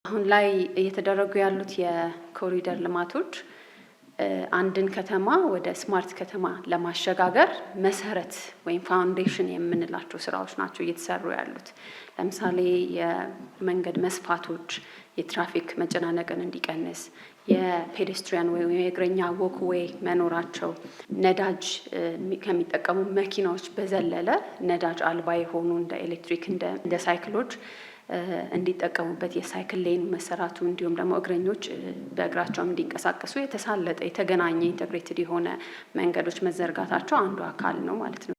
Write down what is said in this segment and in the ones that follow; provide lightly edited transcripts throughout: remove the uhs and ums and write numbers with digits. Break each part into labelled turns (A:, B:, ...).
A: አሁን ላይ እየተደረጉ ያሉት የኮሪደር ልማቶች አንድን ከተማ ወደ ስማርት ከተማ ለማሸጋገር መሰረት ወይም ፋውንዴሽን የምንላቸው ስራዎች ናቸው እየተሰሩ ያሉት። ለምሳሌ የመንገድ መስፋቶች የትራፊክ መጨናነቅን እንዲቀንስ፣ የፔዴስትሪያን ወይም የእግረኛ ዎክዌይ መኖራቸው፣ ነዳጅ ከሚጠቀሙ መኪናዎች በዘለለ ነዳጅ አልባ የሆኑ እንደ ኤሌክትሪክ እንደ ሳይክሎች እንዲጠቀሙበት የሳይክል ሌን መሰራቱ፣ እንዲሁም ደግሞ እግረኞች በእግራቸው እንዲንቀሳቀሱ የተሳለጠ የተገናኘ ኢንተግሬትድ የሆነ መንገዶች መዘርጋታቸው አንዱ አካል ነው ማለት ነው።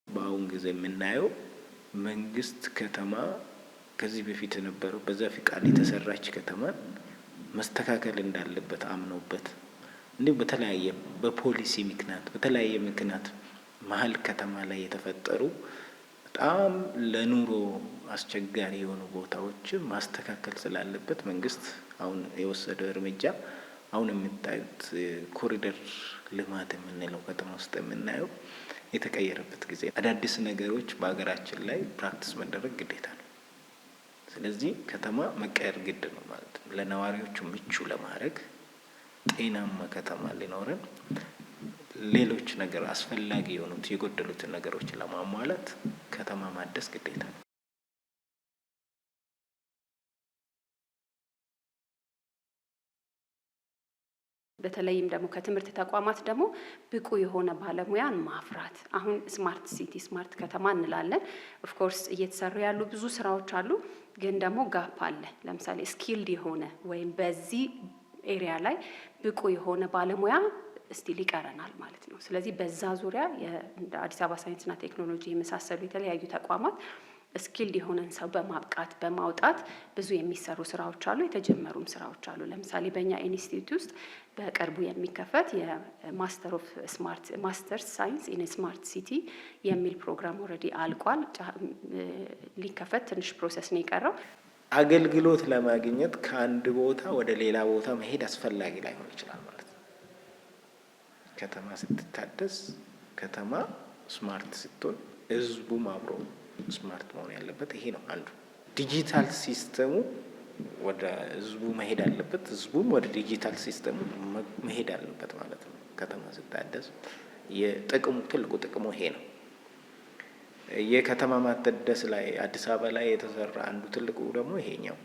B: በአሁን ጊዜ የምናየው መንግስት ከተማ ከዚህ በፊት የነበረው በዛ ፍቃድ የተሰራች ከተማ መስተካከል እንዳለበት አምነውበት እንዲሁ በተለያየ በፖሊሲ ምክንያት በተለያየ ምክንያት መሀል ከተማ ላይ የተፈጠሩ በጣም ለኑሮ አስቸጋሪ የሆኑ ቦታዎች ማስተካከል ስላለበት መንግስት አሁን የወሰደው እርምጃ አሁን የምታዩት ኮሪደር ልማት የምንለው ከተማ ውስጥ የምናየው የተቀየረበት ጊዜ አዳዲስ ነገሮች በሀገራችን ላይ ፕራክቲስ መደረግ ግዴታ ነው። ስለዚህ ከተማ መቀየር ግድ ነው ማለት ነው። ለነዋሪዎቹ ምቹ ለማድረግ ጤናማ ከተማ ሊኖረን ሌሎች ነገር አስፈላጊ የሆኑት የጎደሉትን ነገሮች ለማሟላት ከተማ ማደስ ግዴታ ነው።
A: በተለይም ደግሞ ከትምህርት ተቋማት ደግሞ ብቁ የሆነ ባለሙያን ማፍራት። አሁን ስማርት ሲቲ ስማርት ከተማ እንላለን። ኦፍ ኮርስ እየተሰሩ ያሉ ብዙ ስራዎች አሉ፣ ግን ደግሞ ጋፕ አለ። ለምሳሌ ስኪልድ የሆነ ወይም በዚህ ኤሪያ ላይ ብቁ የሆነ ባለሙያ ስቲል ይቀረናል ማለት ነው። ስለዚህ በዛ ዙሪያ እንደ አዲስ አበባ ሳይንስና ቴክኖሎጂ የመሳሰሉ የተለያዩ ተቋማት ስኪልድ የሆነን ሰው በማብቃት በማውጣት ብዙ የሚሰሩ ስራዎች አሉ፣ የተጀመሩም ስራዎች አሉ። ለምሳሌ በእኛ ኢንስቲትዩት ውስጥ በቅርቡ የሚከፈት ማስተርስ ሳይንስ ኢን ስማርት ሲቲ የሚል ፕሮግራም ኦልሬዲ አልቋል። ሊከፈት ትንሽ ፕሮሰስ ነው የቀረው።
B: አገልግሎት ለማግኘት ከአንድ ቦታ ወደ ሌላ ቦታ መሄድ አስፈላጊ ላይሆን ይችላል ማለት ነው። ከተማ ስትታደስ፣ ከተማ ስማርት ስትሆን ህዝቡም አብሮ ስማርት መሆን ያለበት ይሄ ነው አንዱ። ዲጂታል ሲስተሙ ወደ ህዝቡ መሄድ አለበት፣ ህዝቡም ወደ ዲጂታል ሲስተሙ መሄድ አለበት ማለት ነው። ከተማ ስታደስ የጥቅሙ ትልቁ ጥቅሙ ይሄ ነው። የከተማ ማተደስ ላይ አዲስ አበባ ላይ የተሰራ አንዱ ትልቁ ደግሞ ይሄኛው